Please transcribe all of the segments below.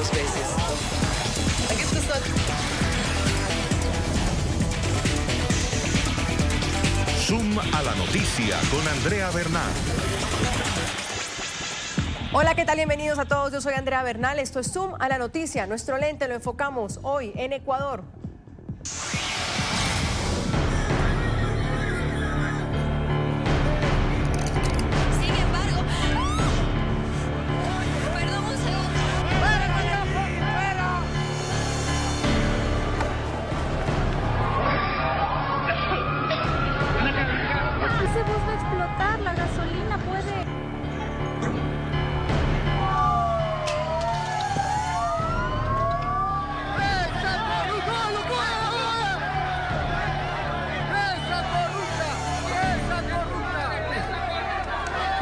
2 veces. Aquí está. Zoom a la noticia con Andrea Bernal. Hola, ¿qué tal? Bienvenidos a todos. Yo soy Andrea Bernal. Esto es Zoom a la noticia. Nuestro lente lo enfocamos hoy en Ecuador. Ese bus va a explotar, la gasolina puede...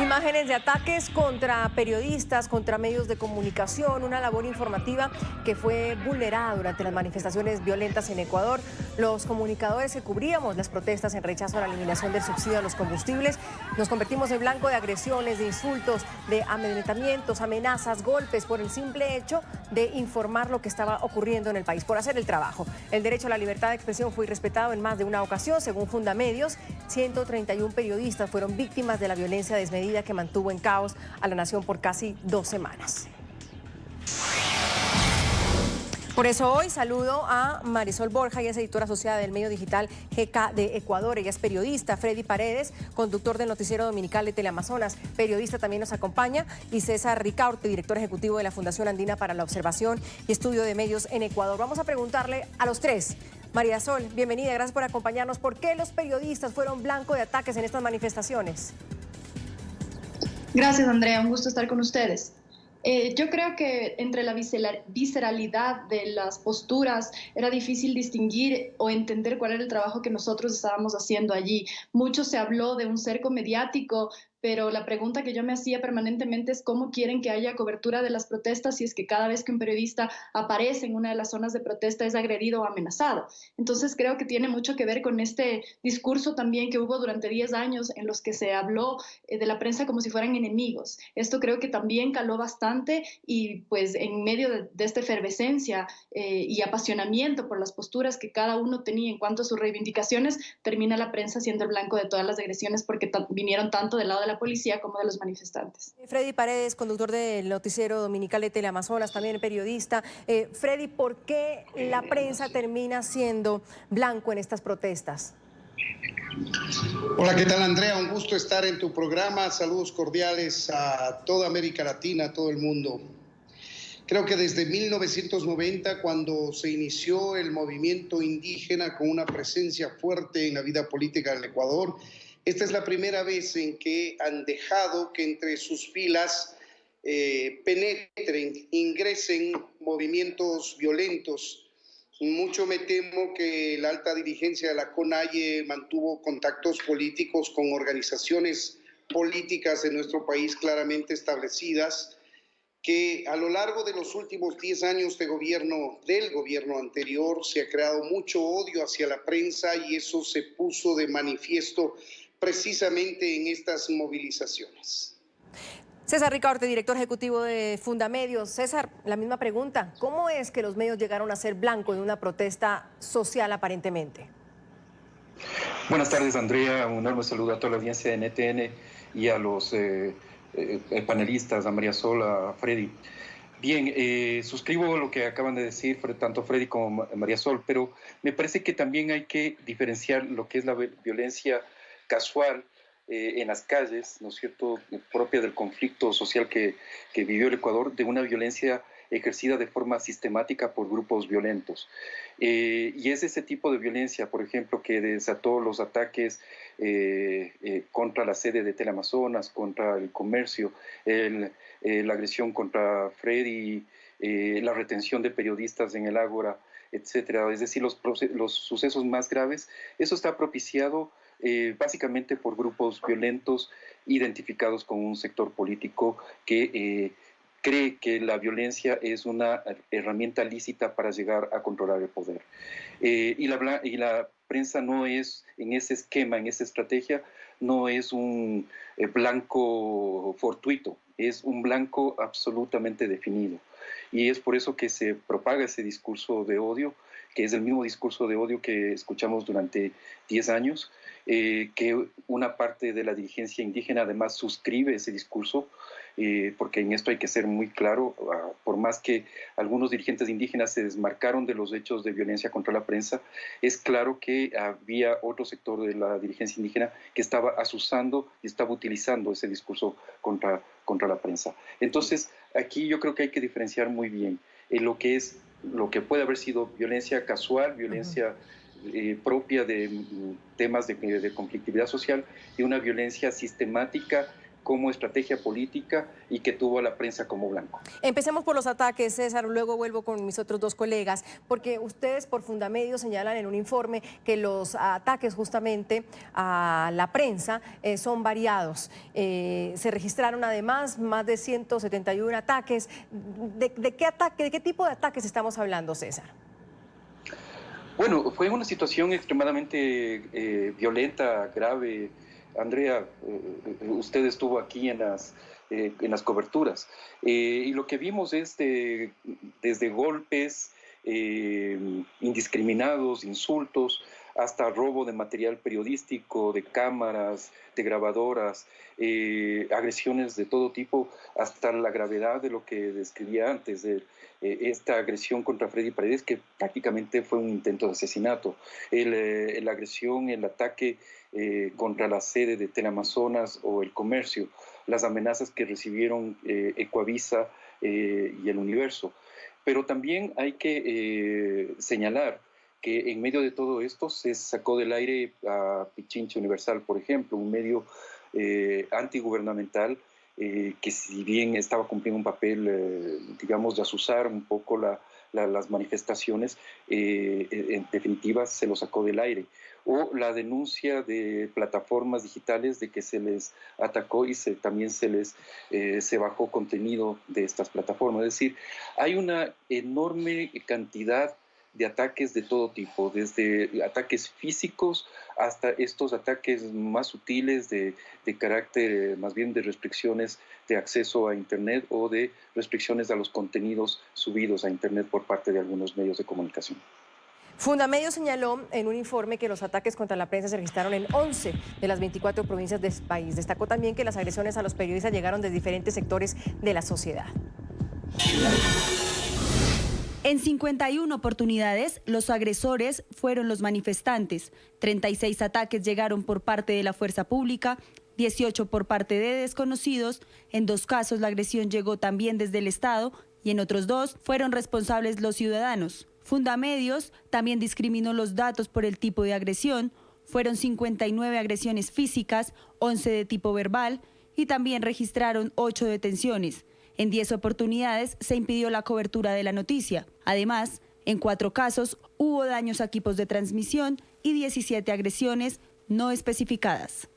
Imágenes de ataques contra periodistas, contra medios de comunicación, una labor informativa que fue vulnerada durante las manifestaciones violentas en Ecuador. Los comunicadores que cubríamos las protestas en rechazo a la eliminación del subsidio a los combustibles nos convertimos en blanco de agresiones, de insultos, de amedrentamientos, amenazas, golpes por el simple hecho de informar lo que estaba ocurriendo en el país, por hacer el trabajo. El derecho a la libertad de expresión fue irrespetado en más de una ocasión. Según Fundamedios, 131 periodistas fueron víctimas de la violencia desmedida que mantuvo en caos a la nación por casi 2 semanas. Por eso hoy saludo a Marisol Borja, ella es editora asociada del medio digital GK de Ecuador. Ella es periodista. Freddy Paredes, conductor del noticiero dominical de Teleamazonas, periodista, también nos acompaña. Y César Ricaurte, director ejecutivo de la Fundación Andina para la Observación y Estudio de Medios en Ecuador. Vamos a preguntarle a los tres. María Sol, bienvenida, gracias por acompañarnos. ¿Por qué los periodistas fueron blanco de ataques en estas manifestaciones? Gracias, Andrea, un gusto estar con ustedes. Yo creo que entre la visceralidad de las posturas era difícil distinguir o entender cuál era el trabajo que nosotros estábamos haciendo allí. Mucho se habló de un cerco mediático, pero la pregunta que yo me hacía permanentemente es cómo quieren que haya cobertura de las protestas si es que cada vez que un periodista aparece en una de las zonas de protesta es agredido o amenazado. Entonces creo que tiene mucho que ver con este discurso también que hubo durante 10 años en los que se habló de la prensa como si fueran enemigos. Esto creo que también caló bastante y pues en medio de esta efervescencia y apasionamiento por las posturas que cada uno tenía en cuanto a sus reivindicaciones, termina la prensa siendo el blanco de todas las agresiones porque vinieron tanto del lado de la policía como de los manifestantes. Freddy Paredes, conductor del noticiero dominical de Teleamazonas, también periodista. Freddy, ¿por qué la prensa termina siendo blanco en estas protestas? Hola, ¿qué tal, Andrea? Un gusto estar en tu programa. Saludos cordiales a toda América Latina, a todo el mundo. Creo que desde 1990, cuando se inició el movimiento indígena con una presencia fuerte en la vida política del Ecuador, esta es la primera vez en que han dejado que entre sus filas penetren, ingresen movimientos violentos. Mucho me temo que la alta dirigencia de la CONAIE mantuvo contactos políticos con organizaciones políticas de nuestro país claramente establecidas, que a lo largo de los últimos 10 años del gobierno anterior se ha creado mucho odio hacia la prensa y eso se puso de manifiesto precisamente en estas movilizaciones. César Ricaurte, director ejecutivo de Fundamedios. César, la misma pregunta. ¿Cómo es que los medios llegaron a ser blanco de una protesta social aparentemente? Buenas tardes, Andrea. Un enorme saludo a toda la audiencia de NTN y a los panelistas, a María Sol, a Freddy. Bien, suscribo lo que acaban de decir tanto Freddy como María Sol, pero me parece que también hay que diferenciar lo que es la violencia casual en las calles, ¿no es cierto?, propia del conflicto social que vivió el Ecuador, de una violencia ejercida de forma sistemática por grupos violentos. Y es ese tipo de violencia, por ejemplo, que desató los ataques contra la sede de Teleamazonas, contra el comercio, la agresión contra Freddy, la retención de periodistas en el Ágora, etcétera. Es decir, los sucesos más graves, eso está propiciado básicamente por grupos violentos identificados con un sector político que cree que la violencia es una herramienta lícita para llegar a controlar el poder. Y la prensa no es en ese esquema, en esa estrategia, no es un blanco fortuito, es un blanco absolutamente definido. Y es por eso que se propaga ese discurso de odio, que es el mismo discurso de odio que escuchamos durante 10 años, que una parte de la dirigencia indígena además suscribe ese discurso, porque en esto hay que ser muy claro, por más que algunos dirigentes indígenas se desmarcaron de los hechos de violencia contra la prensa, es claro que había otro sector de la dirigencia indígena que estaba asusando y estaba utilizando ese discurso contra la prensa. Entonces, aquí yo creo que hay que diferenciar muy bien lo que puede haber sido violencia casual, violencia propia de temas de conflictividad social, y una violencia sistemática como estrategia política y que tuvo a la prensa como blanco. Empecemos por los ataques, César, luego vuelvo con mis otros dos colegas, porque ustedes por Fundamedios señalan en un informe que los ataques justamente a la prensa son variados. Se registraron además más de 171 ataques. ¿De qué tipo de ataques estamos hablando, César? Bueno, fue una situación extremadamente violenta, grave. Andrea, usted estuvo aquí en las coberturas, y lo que vimos es desde golpes indiscriminados, insultos, hasta robo de material periodístico, de cámaras, de grabadoras, agresiones de todo tipo, hasta la gravedad de lo que describía antes, de esta agresión contra Freddy Paredes, que prácticamente fue un intento de asesinato, la agresión, el ataque contra la sede de Teleamazonas o El Comercio, las amenazas que recibieron Ecuavisa y El Universo. Pero también hay que señalar que en medio de todo esto se sacó del aire a Pichincha Universal, por ejemplo, un medio antigubernamental que, si bien estaba cumpliendo un papel, digamos, de azuzar un poco las manifestaciones, en definitiva se lo sacó del aire. O la denuncia de plataformas digitales de que se les atacó y también se bajó contenido de estas plataformas. Es decir, hay una enorme cantidad de ataques de todo tipo, desde ataques físicos hasta estos ataques más sutiles de carácter más bien de restricciones de acceso a Internet o de restricciones a los contenidos subidos a Internet por parte de algunos medios de comunicación. Fundamedios señaló en un informe que los ataques contra la prensa se registraron en 11 de las 24 provincias del país. Destacó también que las agresiones a los periodistas llegaron de diferentes sectores de la sociedad. En 51 oportunidades, los agresores fueron los manifestantes. 36 ataques llegaron por parte de la fuerza pública, 18 por parte de desconocidos. En 2 casos la agresión llegó también desde el Estado y en otros 2 fueron responsables los ciudadanos. Fundamedios también discriminó los datos por el tipo de agresión. Fueron 59 agresiones físicas, 11 de tipo verbal y también registraron 8 detenciones. En 10 oportunidades se impidió la cobertura de la noticia. Además, en 4 casos hubo daños a equipos de transmisión y 17 agresiones no especificadas.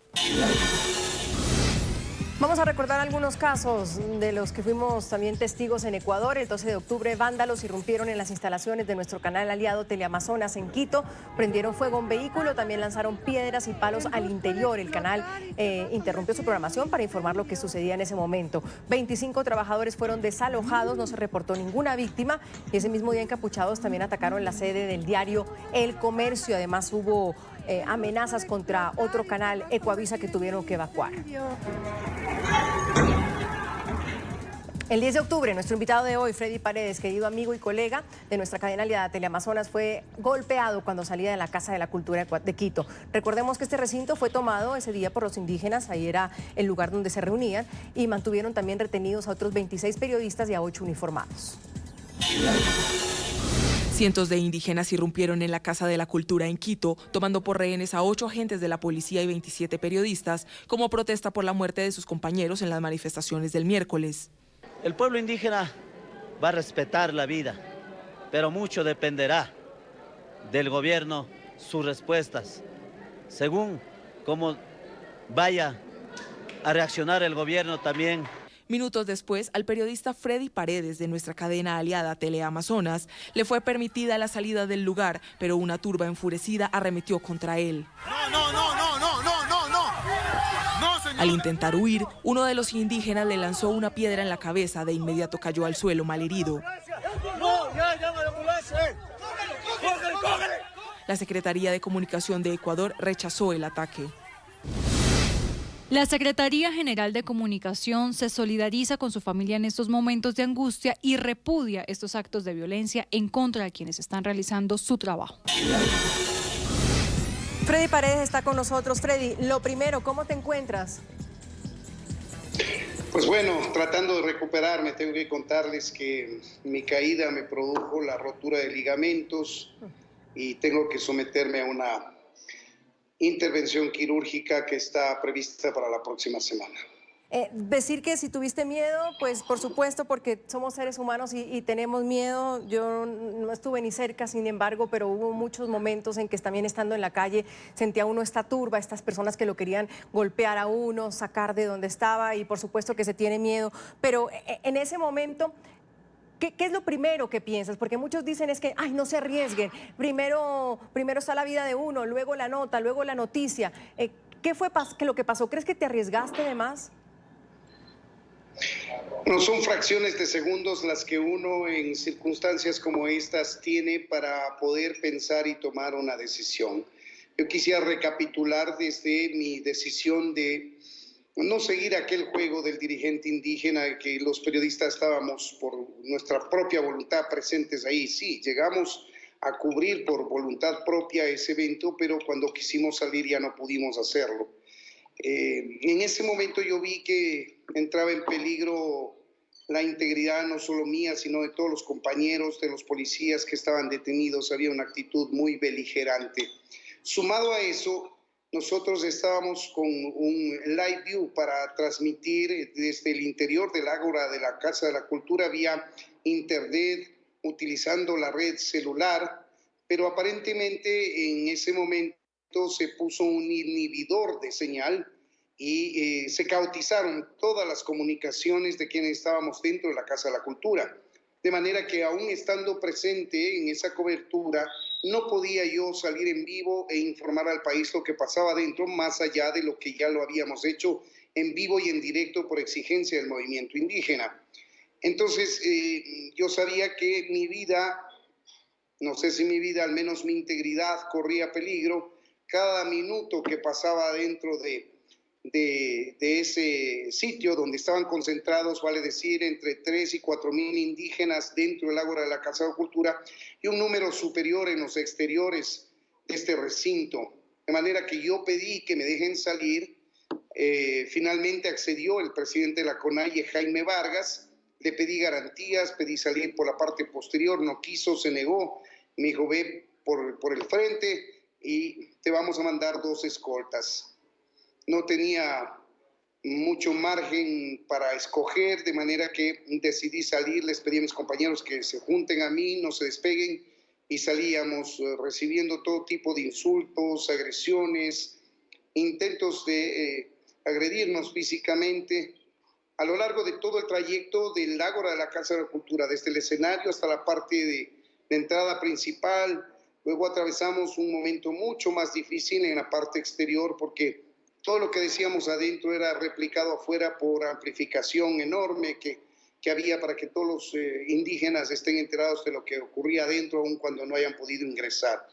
Vamos a recordar algunos casos de los que fuimos también testigos en Ecuador. El 12 de octubre, vándalos irrumpieron en las instalaciones de nuestro canal aliado Teleamazonas en Quito, prendieron fuego a un vehículo, también lanzaron piedras y palos al interior. El canal interrumpió su programación para informar lo que sucedía en ese momento. 25 trabajadores fueron desalojados, no se reportó ninguna víctima, y ese mismo día encapuchados también atacaron la sede del diario El Comercio. Además hubo amenazas contra otro canal, Ecuavisa, que tuvieron que evacuar. El 10 de octubre, nuestro invitado de hoy, Freddy Paredes, querido amigo y colega de nuestra cadena aliada Teleamazonas, fue golpeado cuando salía de la Casa de la Cultura de Quito. Recordemos que este recinto fue tomado ese día por los indígenas, ahí era el lugar donde se reunían, y mantuvieron también retenidos a otros 26 periodistas y a 8 uniformados. Cientos de indígenas irrumpieron en la Casa de la Cultura en Quito, tomando por rehenes a 8 agentes de la policía y 27 periodistas, como protesta por la muerte de sus compañeros en las manifestaciones del miércoles. El pueblo indígena va a respetar la vida, pero mucho dependerá del gobierno sus respuestas, según cómo vaya a reaccionar el gobierno también. Minutos después, al periodista Freddy Paredes de nuestra cadena aliada Teleamazonas le fue permitida la salida del lugar, pero una turba enfurecida arremetió contra él. No, no, no, no, no, no, no, no. Al intentar huir, uno de los indígenas le lanzó una piedra en la cabeza, de inmediato cayó al suelo malherido. La Secretaría de Comunicación de Ecuador rechazó el ataque. La Secretaría General de Comunicación se solidariza con su familia en estos momentos de angustia y repudia estos actos de violencia en contra de quienes están realizando su trabajo. Freddy Paredes está con nosotros. Freddy, lo primero, ¿cómo te encuentras? Pues bueno, tratando de recuperarme, tengo que contarles que mi caída me produjo la rotura de ligamentos y tengo que someterme a una intervención quirúrgica que está prevista para la próxima semana. Decir que si tuviste miedo, pues por supuesto, porque somos seres humanos y tenemos miedo. Yo no estuve ni cerca, sin embargo, pero hubo muchos momentos en que también estando en la calle sentía uno esta turba, estas personas que lo querían golpear a uno, sacar de donde estaba y por supuesto que se tiene miedo. Pero en ese momento, ¿qué es lo primero que piensas? Porque muchos dicen es que, ay, no se arriesguen. Primero está la vida de uno, luego la nota, luego la noticia. ¿Qué fue lo que pasó? ¿Crees que te arriesgaste de más? No son fracciones de segundos las que uno en circunstancias como estas tiene para poder pensar y tomar una decisión. Yo quisiera recapitular desde mi decisión de no seguir aquel juego del dirigente indígena, que los periodistas estábamos por nuestra propia voluntad presentes ahí. Sí, llegamos a cubrir por voluntad propia ese evento, pero cuando quisimos salir ya no pudimos hacerlo. En ese momento yo vi que entraba en peligro la integridad no solo mía, sino de todos los compañeros, de los policías que estaban detenidos. Había una actitud muy beligerante. Sumado a eso, nosotros estábamos con un live view para transmitir desde el interior del ágora de la Casa de la Cultura vía internet, utilizando la red celular, pero aparentemente en ese momento se puso un inhibidor de señal y se caotizaron todas las comunicaciones de quienes estábamos dentro de la Casa de la Cultura. De manera que aún estando presente en esa cobertura, no podía yo salir en vivo e informar al país lo que pasaba dentro, más allá de lo que ya lo habíamos hecho en vivo y en directo por exigencia del movimiento indígena. Entonces, yo sabía que mi vida, no sé si mi vida, al menos mi integridad corría peligro. Cada minuto que pasaba dentro de ese sitio donde estaban concentrados, vale decir, entre 3 y 4 mil indígenas dentro del ágora de la Casa de Cultura y un número superior en los exteriores de este recinto. De manera que yo pedí que me dejen salir. Finalmente accedió el presidente de la CONAIE, Jaime Vargas. Le pedí garantías, pedí salir por la parte posterior, no quiso, se negó. Me dijo, ve por el frente y te vamos a mandar 2 escoltas. No tenía mucho margen para escoger, de manera que decidí salir. Les pedí a mis compañeros que se junten a mí, no se despeguen, y salíamos recibiendo todo tipo de insultos, agresiones, intentos de agredirnos físicamente a lo largo de todo el trayecto del ágora de la Casa de la Cultura, desde el escenario hasta la parte de entrada principal. Luego atravesamos un momento mucho más difícil en la parte exterior, porque todo lo que decíamos adentro era replicado afuera por amplificación enorme que había para que todos los indígenas estén enterados de lo que ocurría adentro, aun cuando no hayan podido ingresar.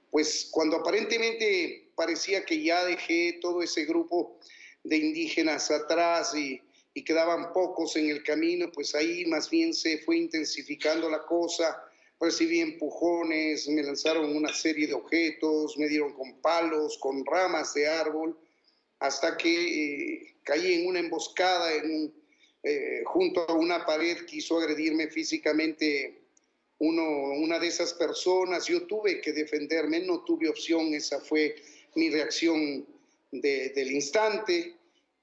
Pues cuando aparentemente parecía que ya dejé todo ese grupo de indígenas atrás y quedaban pocos en el camino, pues ahí más bien se fue intensificando la cosa. Recibí empujones, me lanzaron una serie de objetos, me dieron con palos, con ramas de árbol, hasta que caí en una emboscada junto a una pared. Quiso agredirme físicamente una de esas personas. Yo tuve que defenderme, no tuve opción, esa fue mi reacción del instante.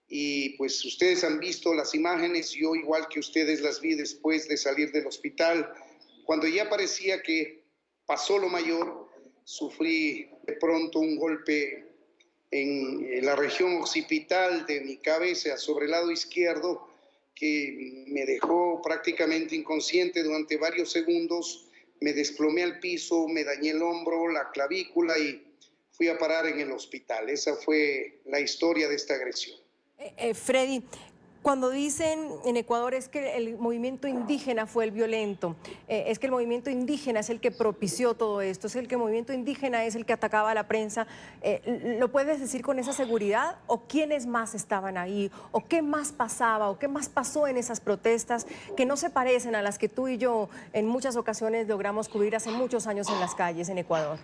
Y pues ustedes han visto las imágenes, yo igual que ustedes las vi después de salir del hospital. Cuando ya parecía que pasó lo mayor, sufrí de pronto un golpe en la región occipital de mi cabeza, sobre el lado izquierdo, que me dejó prácticamente inconsciente durante varios segundos. Me desplomé al piso, me dañé el hombro, la clavícula y fui a parar en el hospital. Esa fue la historia de esta agresión. Freddy, cuando dicen en Ecuador es que el movimiento indígena fue el violento, es que el movimiento indígena es el que propició todo esto, es el que el movimiento indígena es el que atacaba a la prensa, ¿lo puedes decir con esa seguridad? ¿O quiénes más estaban ahí? ¿O qué más pasaba? ¿O qué más pasó en esas protestas que no se parecen a las que tú y yo en muchas ocasiones logramos cubrir hace muchos años en las calles en Ecuador?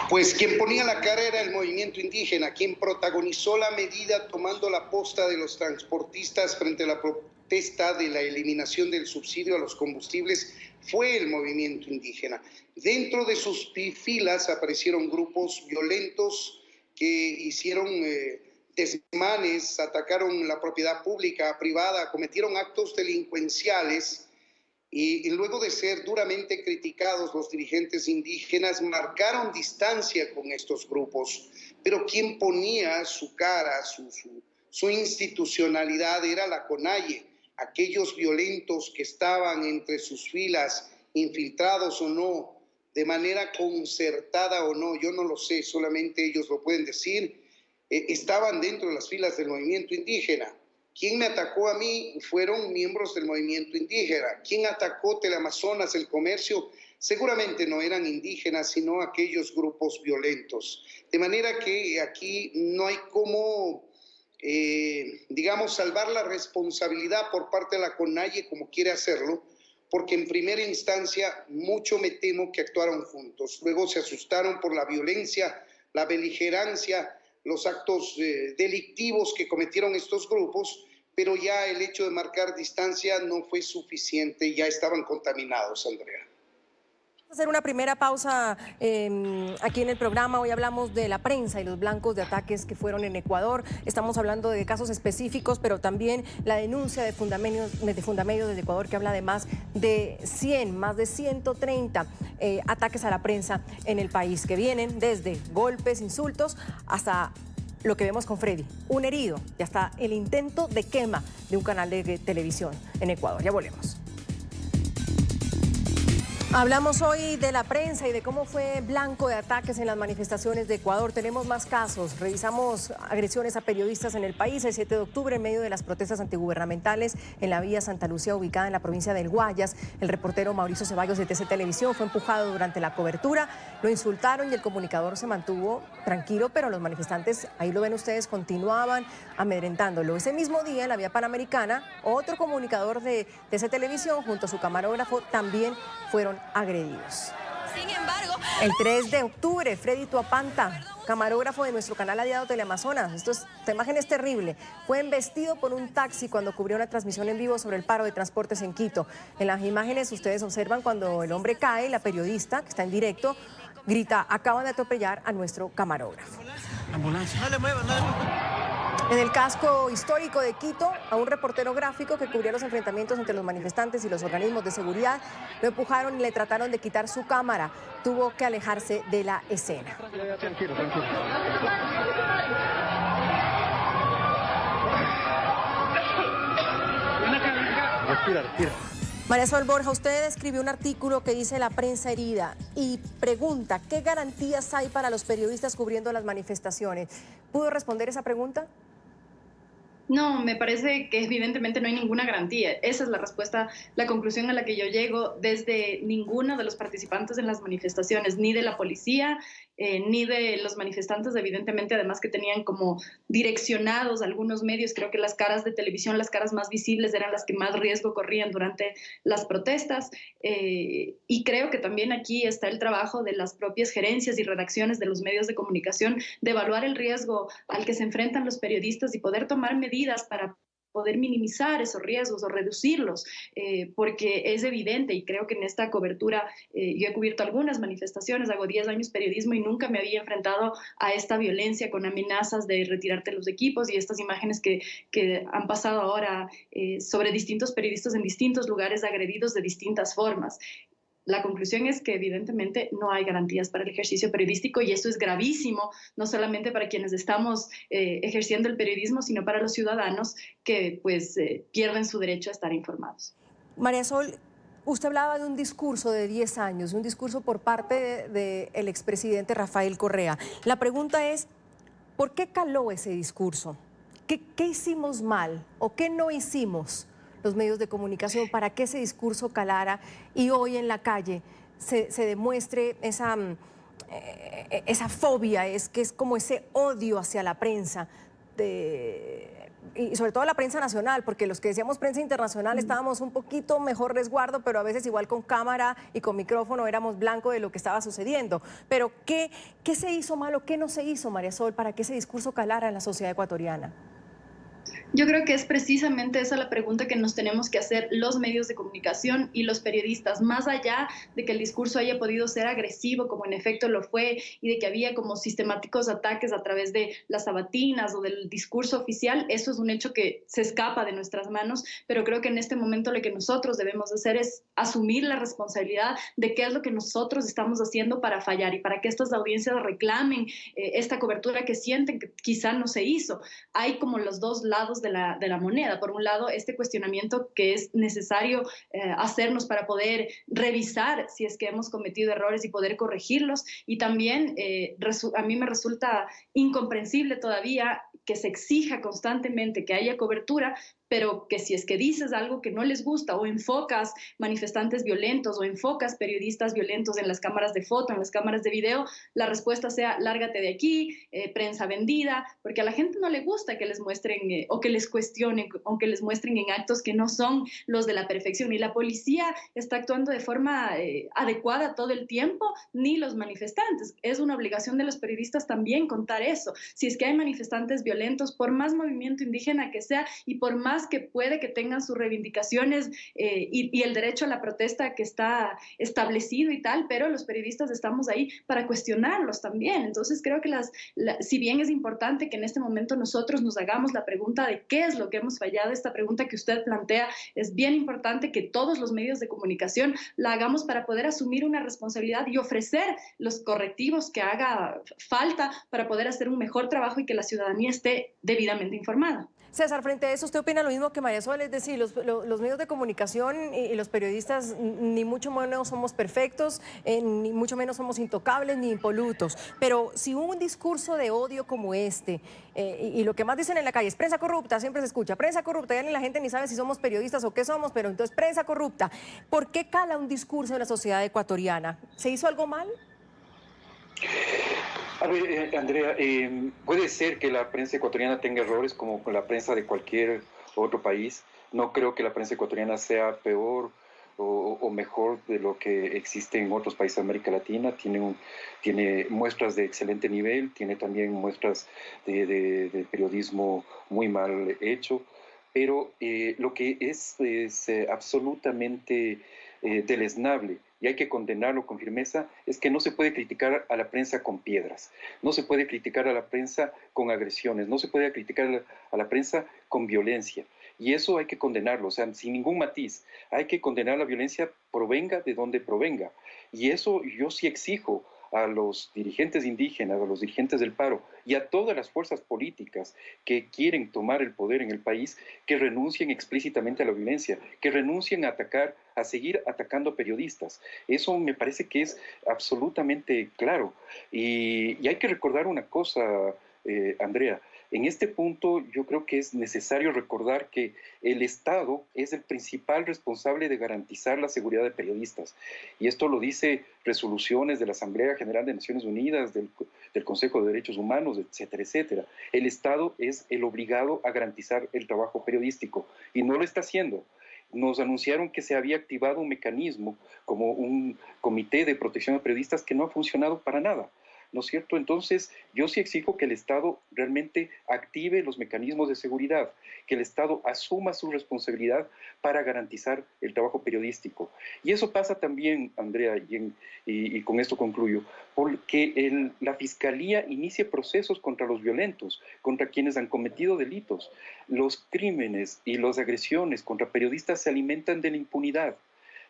Pues quien ponía la cara era el movimiento indígena, quien protagonizó la medida tomando la posta de los transportistas frente a la protesta de la eliminación del subsidio a los combustibles fue el movimiento indígena. Dentro de sus filas aparecieron grupos violentos que hicieron desmanes, atacaron la propiedad pública, privada, cometieron actos delincuenciales. Y luego de ser duramente criticados, los dirigentes indígenas marcaron distancia con estos grupos. Pero quien ponía su cara, su institucionalidad era la CONAIE. Aquellos violentos que estaban entre sus filas, infiltrados o no, de manera concertada o no, yo no lo sé, solamente ellos lo pueden decir, estaban dentro de las filas del movimiento indígena. ¿Quién me atacó a mí? Fueron miembros del movimiento indígena. ¿Quién atacó Teleamazonas, el comercio? Seguramente no eran indígenas, sino aquellos grupos violentos. De manera que aquí no hay cómo, digamos, salvar la responsabilidad por parte de la CONAIE como quiere hacerlo, porque en primera instancia mucho me temo que actuaron juntos. Luego se asustaron por la violencia, la beligerancia, los actos delictivos que cometieron estos grupos, pero ya el hecho de marcar distancia no fue suficiente, ya estaban contaminados, Andrea. Vamos a hacer una primera pausa aquí en el programa. Hoy hablamos de la prensa y los blancos de ataques que fueron en Ecuador. Estamos hablando de casos específicos, pero también la denuncia de Fundamedios desde Ecuador, que habla de más de 100, más de 130 ataques a la prensa en el país, que vienen desde golpes, insultos, hasta lo que vemos con Freddy, un herido, y hasta el intento de quema de un canal de televisión en Ecuador. Ya volvemos. Hablamos hoy de la prensa y de cómo fue blanco de ataques en las manifestaciones de Ecuador. Tenemos más casos. Revisamos agresiones a periodistas en el país. El 7 de octubre, en medio de las protestas antigubernamentales en la vía Santa Lucía, ubicada en la provincia del Guayas, el reportero Mauricio Ceballos de TC Televisión fue empujado durante la cobertura. Lo insultaron y el comunicador se mantuvo tranquilo, pero los manifestantes, ahí lo ven ustedes, continuaban amedrentándolo. Ese mismo día, en la vía Panamericana, otro comunicador de TC Televisión junto a su camarógrafo también fueron agredidos. Sin embargo, el 3 de octubre, Freddy Tuapanta, camarógrafo de nuestro canal aliado Teleamazonas, esta imagen es terrible, fue embestido por un taxi cuando cubrió una transmisión en vivo sobre el paro de transportes en Quito. En las imágenes ustedes observan cuando el hombre cae, la periodista que está en directo grita: acaban de atropellar a nuestro camarógrafo. Ambulancia. No le muevan, no le muevan. En el casco histórico de Quito, a un reportero gráfico que cubría los enfrentamientos entre los manifestantes y los organismos de seguridad, lo empujaron y le trataron de quitar su cámara. Tuvo que alejarse de la escena. Tranquilo, tranquilo. Respira, respira. María Sol Borja, usted escribió un artículo que dice la prensa herida y pregunta, ¿qué garantías hay para los periodistas cubriendo las manifestaciones? ¿Pudo responder esa pregunta? No, me parece que evidentemente no hay ninguna garantía. Esa es la respuesta, la conclusión a la que yo llego desde ninguno de los participantes en las manifestaciones, ni de la policía, ni de los manifestantes, evidentemente, además que tenían como direccionados algunos medios. Creo que las caras de televisión, las caras más visibles, eran las que más riesgo corrían durante las protestas. Y creo que también aquí está el trabajo de las propias gerencias y redacciones de los medios de comunicación de evaluar el riesgo al que se enfrentan los periodistas y poder tomar medidas para poder minimizar esos riesgos o reducirlos, porque es evidente, y creo que en esta cobertura yo he cubierto algunas manifestaciones, hago 10 años periodismo y nunca me había enfrentado a esta violencia con amenazas de retirarte los equipos y estas imágenes que han pasado ahora sobre distintos periodistas en distintos lugares agredidos de distintas formas. La conclusión es que evidentemente no hay garantías para el ejercicio periodístico y eso es gravísimo, no solamente para quienes estamos ejerciendo el periodismo, sino para los ciudadanos que pues pierden su derecho a estar informados. María Sol, usted hablaba de un discurso de 10 años, un discurso por parte del expresidente Rafael Correa. La pregunta es, ¿Por qué caló ese discurso? ¿Qué hicimos mal o qué no hicimos los medios de comunicación para que ese discurso calara y hoy en la calle se demuestre esa fobia, que es como ese odio hacia la prensa, y sobre todo la prensa nacional, porque los que decíamos prensa internacional estábamos un poquito mejor resguardo, pero a veces igual con cámara y con micrófono éramos blanco de lo que estaba sucediendo. Pero ¿qué se hizo mal o qué no se hizo, María Sol, para que ese discurso calara en la sociedad ecuatoriana? Yo creo que es precisamente esa la pregunta que nos tenemos que hacer los medios de comunicación y los periodistas, más allá de que el discurso haya podido ser agresivo, como en efecto lo fue, y de que había como sistemáticos ataques a través de las sabatinas o del discurso oficial. Eso es un hecho que se escapa de nuestras manos, pero creo que en este momento lo que nosotros debemos hacer es asumir la responsabilidad de qué es lo que nosotros estamos haciendo para fallar y para que estas audiencias reclamen esta cobertura que sienten que quizá no se hizo. Hay como los dos lados de la moneda. Por un lado, este cuestionamiento que es necesario hacernos para poder revisar si es que hemos cometido errores y poder corregirlos. Y también a mí me resulta incomprensible todavía que se exija constantemente que haya cobertura, pero que si es que dices algo que no les gusta o enfocas manifestantes violentos o enfocas periodistas violentos en las cámaras de foto, en las cámaras de video, la respuesta sea lárgate de aquí, prensa vendida, porque a la gente no le gusta que les muestren o que les cuestionen o que les muestren en actos que no son los de la perfección. Y la policía está actuando de forma adecuada todo el tiempo, ni los manifestantes. Es una obligación de los periodistas también contar eso. Si es que hay manifestantes violentos, por más movimiento indígena que sea y por más que puede que tengan sus reivindicaciones y el derecho a la protesta que está establecido y tal, pero los periodistas estamos ahí para cuestionarlos también. Entonces creo que si bien es importante que en este momento nosotros nos hagamos la pregunta de qué es lo que hemos fallado, esta pregunta que usted plantea, es bien importante que todos los medios de comunicación la hagamos para poder asumir una responsabilidad y ofrecer los correctivos que haga falta para poder hacer un mejor trabajo y que la ciudadanía esté debidamente informada. César, frente a eso, ¿usted opina lo mismo que María Sol? Es decir, los medios de comunicación y los periodistas ni mucho menos somos perfectos, ni mucho menos somos intocables ni impolutos. Pero si hubo un discurso de odio como este, y lo que más dicen en la calle es prensa corrupta, siempre se escucha prensa corrupta, ya ni la gente ni sabe si somos periodistas o qué somos, pero entonces prensa corrupta. ¿Por qué cala un discurso en la sociedad ecuatoriana? ¿Se hizo algo mal? A ver, Andrea, puede ser que la prensa ecuatoriana tenga errores como con la prensa de cualquier otro país. No creo que la prensa ecuatoriana sea peor o mejor de lo que existe en otros países de América Latina. Tiene muestras de excelente nivel, tiene también muestras de periodismo muy mal hecho, pero lo que es absolutamente deleznable, y hay que condenarlo con firmeza, es que no se puede criticar a la prensa con piedras, no se puede criticar a la prensa con agresiones, no se puede criticar a la prensa con violencia. Y eso hay que condenarlo, o sea, sin ningún matiz. Hay que condenar la violencia, provenga de donde provenga. Y eso yo sí exijo a los dirigentes indígenas, a los dirigentes del paro y a todas las fuerzas políticas que quieren tomar el poder en el país, que renuncien explícitamente a la violencia, que renuncien a seguir atacando a periodistas. Eso me parece que es absolutamente claro. Y hay que recordar una cosa, Andrea. En este punto yo creo que es necesario recordar que el Estado es el principal responsable de garantizar la seguridad de periodistas. Y esto lo dice resoluciones de la Asamblea General de Naciones Unidas, del Consejo de Derechos Humanos, etcétera, etcétera. El Estado es el obligado a garantizar el trabajo periodístico y no lo está haciendo. Nos anunciaron que se había activado un mecanismo como un comité de protección de periodistas que no ha funcionado para nada. ¿No es cierto? Entonces, yo sí exijo que el Estado realmente active los mecanismos de seguridad, que el Estado asuma su responsabilidad para garantizar el trabajo periodístico. Y eso pasa también, Andrea, y con esto concluyo, porque la Fiscalía inicie procesos contra los violentos, contra quienes han cometido delitos. Los crímenes y las agresiones contra periodistas se alimentan de la impunidad.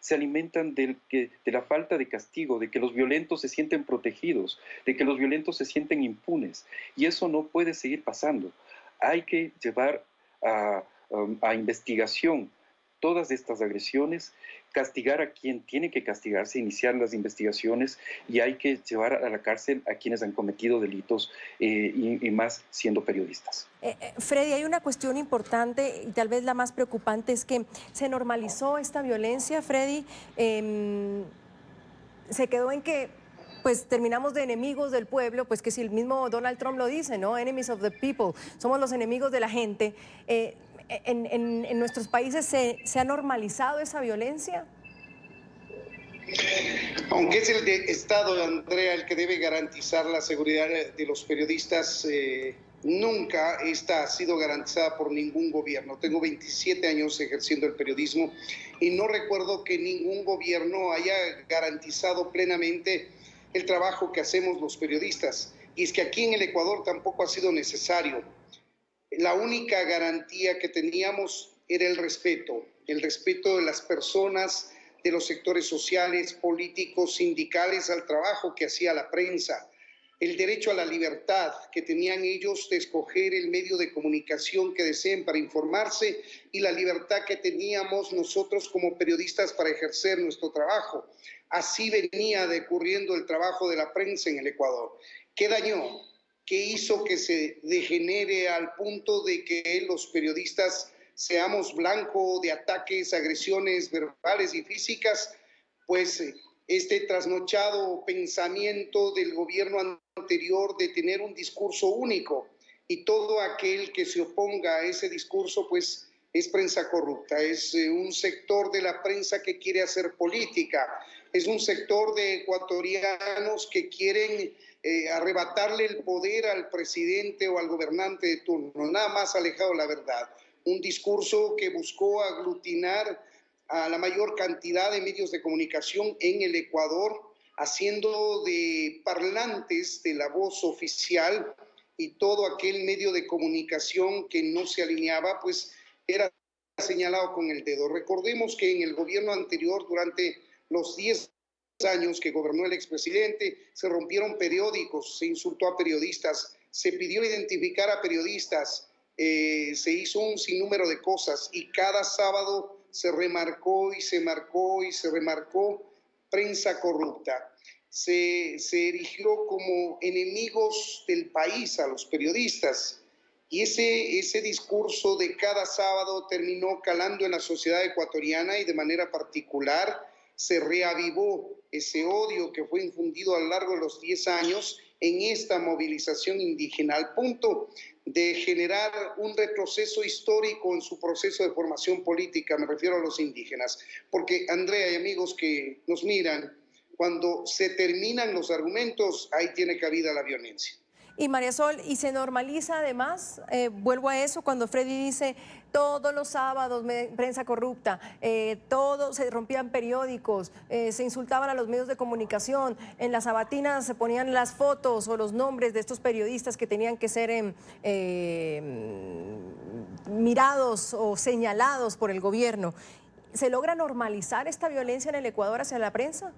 Se alimentan de la falta de castigo, de que los violentos se sienten protegidos, de que los violentos se sienten impunes. Y eso no puede seguir pasando. Hay que llevar a investigación todas estas agresiones, castigar a quien tiene que castigarse, iniciar las investigaciones, y hay que llevar a la cárcel a quienes han cometido delitos y más siendo periodistas. Freddy, hay una cuestión importante y tal vez la más preocupante es que se normalizó esta violencia, Freddy. Se quedó en que pues terminamos de enemigos del pueblo, pues que si el mismo Donald Trump lo dice, ¿no? Enemies of the people, somos los enemigos de la gente. ¿En nuestros países se ha normalizado esa violencia? Aunque es el Estado, Andrea, el que debe garantizar la seguridad de los periodistas, nunca esta ha sido garantizada por ningún gobierno. Tengo 27 años ejerciendo el periodismo y no recuerdo que ningún gobierno haya garantizado plenamente el trabajo que hacemos los periodistas. Y es que aquí en el Ecuador tampoco ha sido necesario. La única garantía que teníamos era el respeto de las personas, de los sectores sociales, políticos, sindicales, al trabajo que hacía la prensa, el derecho a la libertad que tenían ellos de escoger el medio de comunicación que deseen para informarse y la libertad que teníamos nosotros como periodistas para ejercer nuestro trabajo. Así venía decurriendo el trabajo de la prensa en el Ecuador. ¿Qué dañó? ¿Qué hizo que se degenere al punto de que los periodistas seamos blanco de ataques, agresiones verbales y físicas? Pues este trasnochado pensamiento del gobierno anterior de tener un discurso único, y todo aquel que se oponga a ese discurso pues es prensa corrupta, es un sector de la prensa que quiere hacer política, es un sector de ecuatorianos que quieren arrebatarle el poder al presidente o al gobernante de turno, nada más alejado de la verdad. Un discurso que buscó aglutinar a la mayor cantidad de medios de comunicación en el Ecuador, haciendo de parlantes de la voz oficial, y todo aquel medio de comunicación que no se alineaba, pues era señalado con el dedo. Recordemos que en el gobierno anterior, durante los 10 años que gobernó el expresidente, se rompieron periódicos, se insultó a periodistas, se pidió identificar a periodistas, se hizo un sinnúmero de cosas, y cada sábado se remarcó y se marcó y se remarcó prensa corrupta. Se erigió como enemigos del país a los periodistas, y ese discurso de cada sábado terminó calando en la sociedad ecuatoriana, y de manera particular se reavivó ese odio que fue infundido a lo largo de los 10 años en esta movilización indígena, al punto de generar un retroceso histórico en su proceso de formación política. Me refiero a los indígenas, porque, Andrea y amigos que nos miran, cuando se terminan los argumentos, ahí tiene cabida la violencia. Y María Sol, y se normaliza además, vuelvo a eso, cuando Freddy dice todos los sábados prensa corrupta, se rompían periódicos, se insultaban a los medios de comunicación, en las sabatinas se ponían las fotos o los nombres de estos periodistas que tenían que ser mirados o señalados por el gobierno. ¿Se logra normalizar esta violencia en el Ecuador hacia la prensa?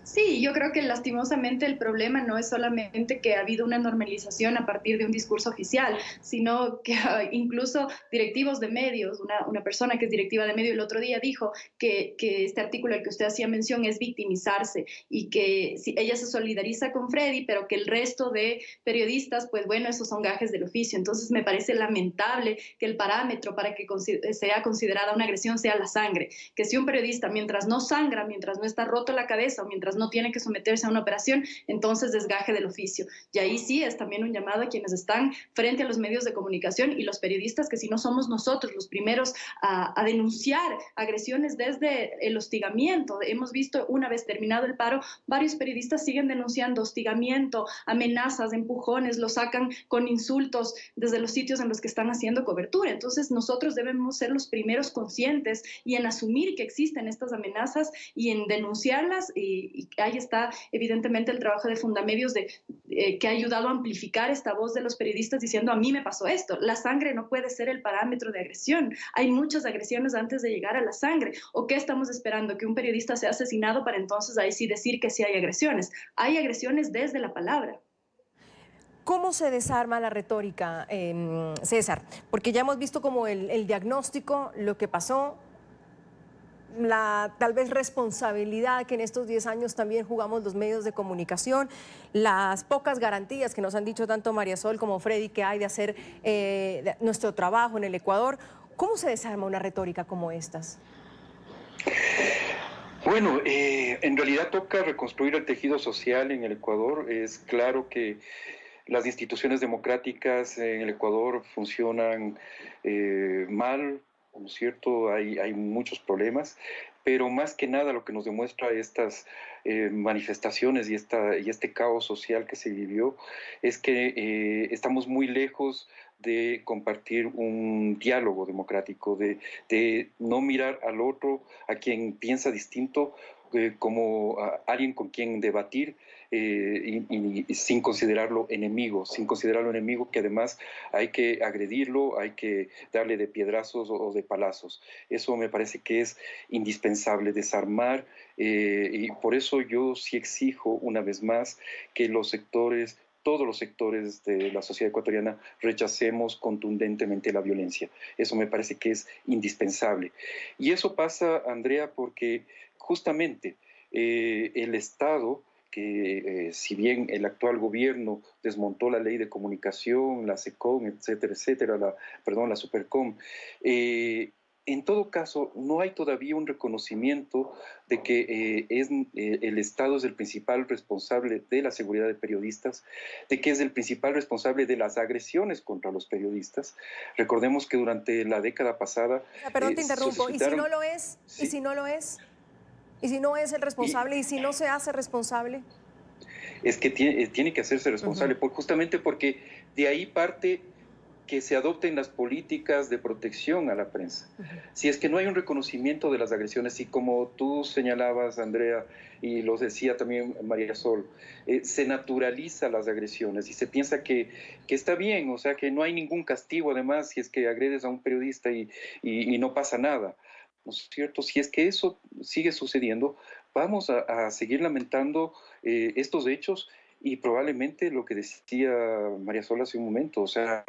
Sí, yo creo que lastimosamente el problema no es solamente que ha habido una normalización a partir de un discurso oficial, sino que incluso directivos de medios, una persona que es directiva de medio el otro día dijo que este artículo al que usted hacía mención es victimizarse, y que ella se solidariza con Freddy, pero que el resto de periodistas, pues bueno, esos son gajes del oficio. Entonces me parece lamentable que el parámetro para que sea considerada una agresión sea la sangre, que si un periodista mientras no sangra, mientras no está roto la cabeza o mientras no tiene que someterse a una operación, entonces desgaje del oficio. Y ahí sí es también un llamado a quienes están frente a los medios de comunicación y los periodistas, que si no somos nosotros los primeros a denunciar agresiones desde el hostigamiento. Hemos visto, una vez terminado el paro, varios periodistas siguen denunciando hostigamiento, amenazas, empujones, lo sacan con insultos desde los sitios en los que están haciendo cobertura. Entonces nosotros debemos ser los primeros conscientes y en asumir que existen estas amenazas y en denunciarlas, y ahí está evidentemente el trabajo de Fundamedios que ha ayudado a amplificar esta voz de los periodistas diciendo: a mí me pasó esto. La sangre no puede ser el parámetro de agresión. Hay muchas agresiones antes de llegar a la sangre. ¿O qué estamos esperando? ¿Que un periodista sea asesinado para entonces ahí sí decir que sí hay agresiones? Hay agresiones desde la palabra. ¿Cómo se desarma la retórica, César? Porque ya hemos visto como el diagnóstico, lo que pasó, la tal vez responsabilidad que en estos 10 años también jugamos los medios de comunicación, las pocas garantías que nos han dicho tanto María Sol como Freddy que hay de hacer nuestro trabajo en el Ecuador. ¿Cómo se desarma una retórica como estas? Bueno, en realidad toca reconstruir el tejido social en el Ecuador. Es claro que las instituciones democráticas en el Ecuador funcionan mal, ¿no es cierto? Hay muchos problemas, pero más que nada lo que nos demuestra estas manifestaciones y este caos social que se vivió es que estamos muy lejos de compartir un diálogo democrático, de no mirar al otro, a quien piensa distinto, como a alguien con quien debatir y sin considerarlo enemigo, que además hay que agredirlo, hay que darle de piedrazos o de palazos. Eso me parece que es indispensable, desarmar, y por eso yo sí exijo una vez más que todos los sectores de la sociedad ecuatoriana rechacemos contundentemente la violencia. Eso me parece que es indispensable. Y eso pasa, Andrea, porque justamente el Estado, que si bien el actual gobierno desmontó la ley de comunicación, la SECOM, etcétera, la Supercom, en todo caso, no hay todavía un reconocimiento de que el Estado es el principal responsable de la seguridad de periodistas, de que es el principal responsable de las agresiones contra los periodistas. Recordemos que durante la década pasada... Perdón, te interrumpo. ¿Y si no lo es? Sí. ¿Y si no lo es? ¿Y si no es el responsable? ¿Y si no se hace responsable? Es que tiene que hacerse responsable, justamente porque de ahí parte que se adopten las políticas de protección a la prensa. Si es que no hay un reconocimiento de las agresiones, y como tú señalabas, Andrea, y lo decía también María Sol, se naturaliza las agresiones y se piensa que está bien, o sea, que no hay ningún castigo, además, si es que agredes a un periodista y no pasa nada, ¿no es cierto? Si es que eso sigue sucediendo, vamos a seguir lamentando estos hechos. Y probablemente lo que decía María Sola hace un momento, o sea,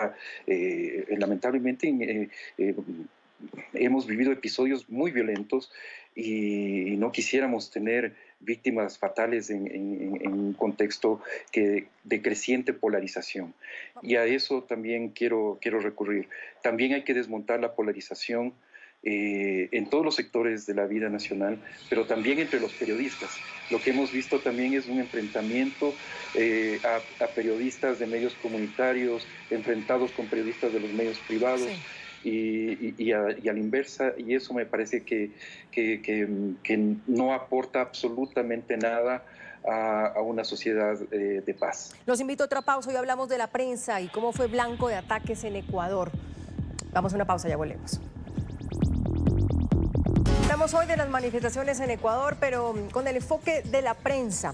lamentablemente hemos vivido episodios muy violentos y no quisiéramos tener víctimas fatales en un contexto de creciente polarización. Y a eso también quiero recurrir. También hay que desmontar la polarización en todos los sectores de la vida nacional, pero también entre los periodistas. Lo que hemos visto también es un enfrentamiento a periodistas de medios comunitarios enfrentados con periodistas de los medios privados. Sí. Y a la inversa, y eso me parece que no aporta absolutamente nada a una sociedad de paz. Los invito a otra pausa. Hoy hablamos de la prensa y cómo fue blanco de ataques en Ecuador. Vamos a una pausa, ya volvemos. Hablamos hoy de las manifestaciones en Ecuador, pero con el enfoque de la prensa.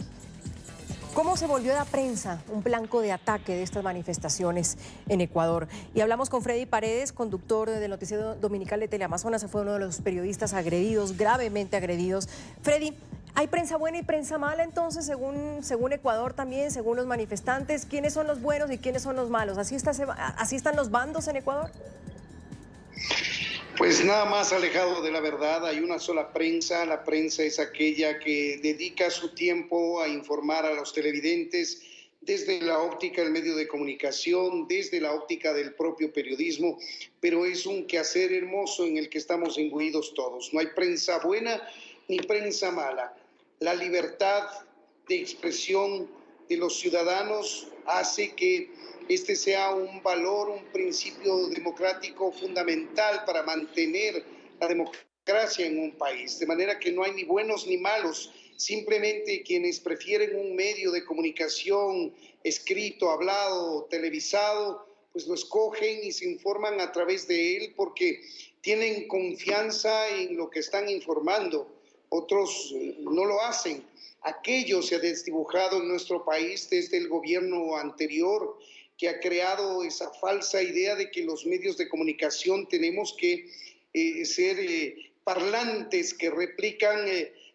¿Cómo se volvió la prensa un blanco de ataque de estas manifestaciones en Ecuador? Y hablamos con Freddy Paredes, conductor del noticiero dominical de Teleamazonas. Fue uno de los periodistas agredidos, gravemente agredidos. Freddy, ¿hay prensa buena y prensa mala entonces, según Ecuador también, según los manifestantes? ¿Quiénes son los buenos y quiénes son los malos? ¿Así están los bandos en Ecuador? Pues nada más alejado de la verdad. Hay una sola prensa. La prensa es aquella que dedica su tiempo a informar a los televidentes desde la óptica del medio de comunicación, desde la óptica del propio periodismo, pero es un quehacer hermoso en el que estamos imbuidos todos. No hay prensa buena ni prensa mala. La libertad de expresión de los ciudadanos hace que este sea un valor, un principio democrático fundamental para mantener la democracia en un país. De manera que no hay ni buenos ni malos, simplemente quienes prefieren un medio de comunicación escrito, hablado, televisado, pues lo escogen y se informan a través de él porque tienen confianza en lo que están informando. Otros no lo hacen. Aquello se ha desdibujado en nuestro país desde el gobierno anterior, que ha creado esa falsa idea de que los medios de comunicación tenemos que ser parlantes que replican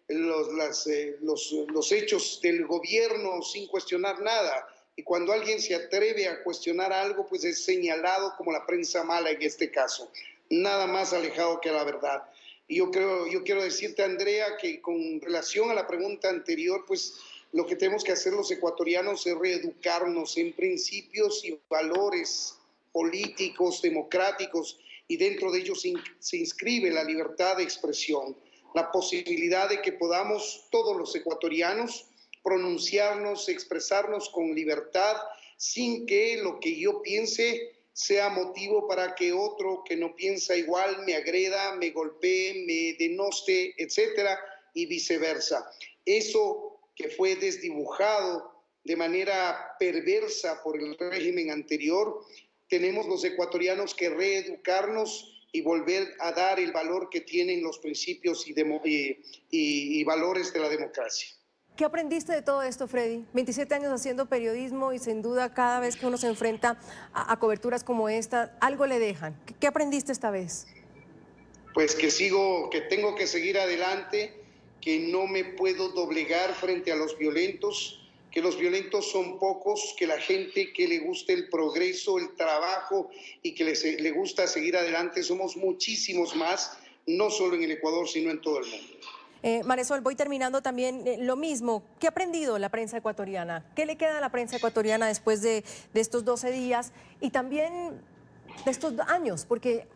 los hechos del gobierno sin cuestionar nada. y cuando alguien se atreve a cuestionar algo, pues es señalado como la prensa mala en este caso. Nada más alejado que la verdad. Y yo quiero decirte, Andrea, que con relación a la pregunta anterior, pues lo que tenemos que hacer los ecuatorianos es reeducarnos en principios y valores políticos, democráticos, y dentro de ellos se inscribe la libertad de expresión, la posibilidad de que podamos todos los ecuatorianos pronunciarnos, expresarnos con libertad, sin que lo que yo piense sea motivo para que otro que no piensa igual me agreda, me golpee, me denoste, etcétera, y viceversa. Eso que fue desdibujado de manera perversa por el régimen anterior, tenemos los ecuatorianos que reeducarnos y volver a dar el valor que tienen los principios y valores de la democracia. ¿Qué aprendiste de todo esto, Freddy? 27 años haciendo periodismo y sin duda cada vez que uno se enfrenta a coberturas como esta, algo le dejan. ¿Qué aprendiste esta vez? Pues que tengo que seguir adelante, que no me puedo doblegar frente a los violentos, que los violentos son pocos, que la gente que le gusta el progreso, el trabajo y que le gusta seguir adelante somos muchísimos más, no solo en el Ecuador, sino en todo el mundo. Marisol, voy terminando también lo mismo. ¿Qué ha aprendido la prensa ecuatoriana? ¿Qué le queda a la prensa ecuatoriana después de estos 12 días y también de estos años? Porque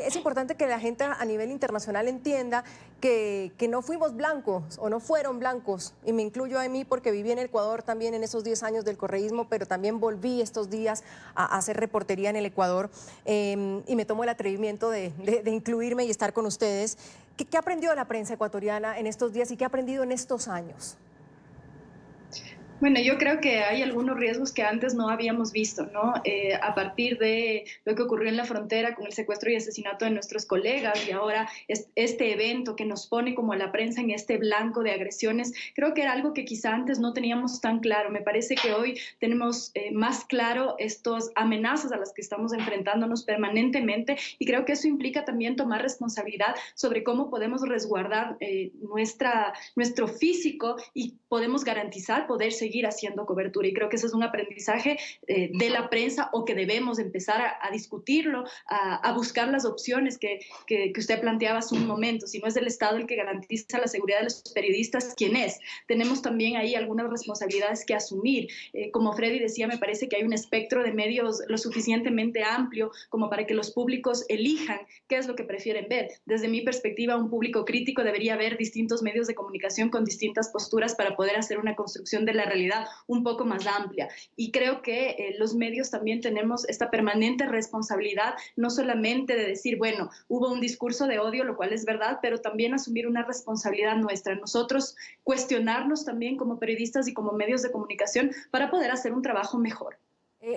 es importante que la gente a nivel internacional entienda que no fuimos blancos o no fueron blancos, y me incluyo a mí porque viví en Ecuador también en esos 10 años del correísmo, pero también volví estos días a hacer reportería en el Ecuador y me tomo el atrevimiento de incluirme y estar con ustedes. ¿Qué aprendió la prensa ecuatoriana en estos días y qué ha aprendido en estos años? Bueno, yo creo que hay algunos riesgos que antes no habíamos visto, ¿no? A partir de lo que ocurrió en la frontera con el secuestro y asesinato de nuestros colegas y ahora este evento que nos pone como a la prensa en este blanco de agresiones, creo que era algo que quizá antes no teníamos tan claro. Me parece que hoy tenemos más claro estas amenazas a las que estamos enfrentándonos permanentemente y creo que eso implica también tomar responsabilidad sobre cómo podemos resguardar nuestro físico y podemos garantizar poder seguir haciendo cobertura, y creo que ese es un aprendizaje de la prensa, o que debemos empezar a discutirlo, a buscar las opciones que usted planteaba hace un momento. Si no es el Estado el que garantiza la seguridad de los periodistas, ¿quién es? Tenemos también ahí algunas responsabilidades que asumir. Como Freddy decía, me parece que hay un espectro de medios lo suficientemente amplio como para que los públicos elijan qué es lo que prefieren ver. Desde mi perspectiva, un público crítico debería ver distintos medios de comunicación con distintas posturas para poder hacer una construcción de la realidad un poco más amplia. Y creo que los medios también tenemos esta permanente responsabilidad, no solamente de decir, bueno, hubo un discurso de odio, lo cual es verdad, pero también asumir una responsabilidad nuestra. Nosotros cuestionarnos también como periodistas y como medios de comunicación para poder hacer un trabajo mejor.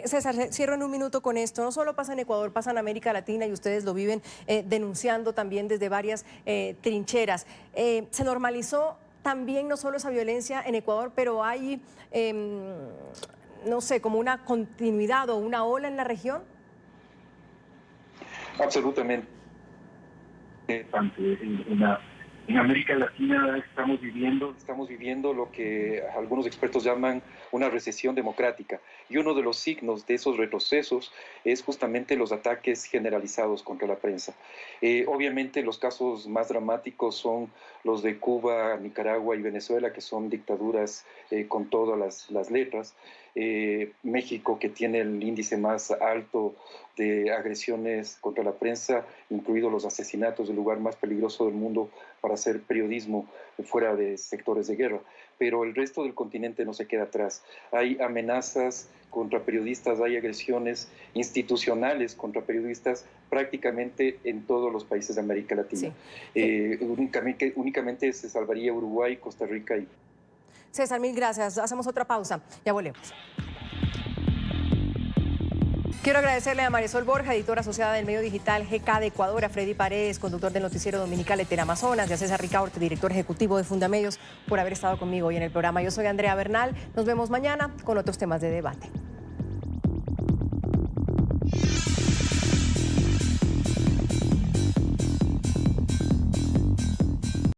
César, cierro en un minuto con esto. No solo pasa en Ecuador, pasa en América Latina y ustedes lo viven denunciando también desde varias trincheras. Se normalizó también no solo esa violencia en Ecuador, pero hay, no sé, como una continuidad o una ola en la región. Absolutamente. En América Latina estamos viviendo lo que algunos expertos llaman una recesión democrática. Y uno de los signos de esos retrocesos es justamente los ataques generalizados contra la prensa. Obviamente los casos más dramáticos son los de Cuba, Nicaragua y Venezuela, que son dictaduras con todas las letras. México, que tiene el índice más alto de agresiones contra la prensa, incluidos los asesinatos, el lugar más peligroso del mundo para hacer periodismo fuera de sectores de guerra. Pero el resto del continente no se queda atrás. Hay amenazas contra periodistas, hay agresiones institucionales contra periodistas prácticamente en todos los países de América Latina. Sí. Únicamente se salvaría Uruguay, Costa Rica y... César, mil gracias. Hacemos otra pausa. Ya volvemos. Quiero agradecerle a Marisol Borja, editora asociada del medio digital GK de Ecuador, a Freddy Paredes, conductor del noticiero dominical ETN Amazonas, y a César Ricaurte, director ejecutivo de Fundamedios, por haber estado conmigo hoy en el programa. Yo soy Andrea Bernal. Nos vemos mañana con otros temas de debate.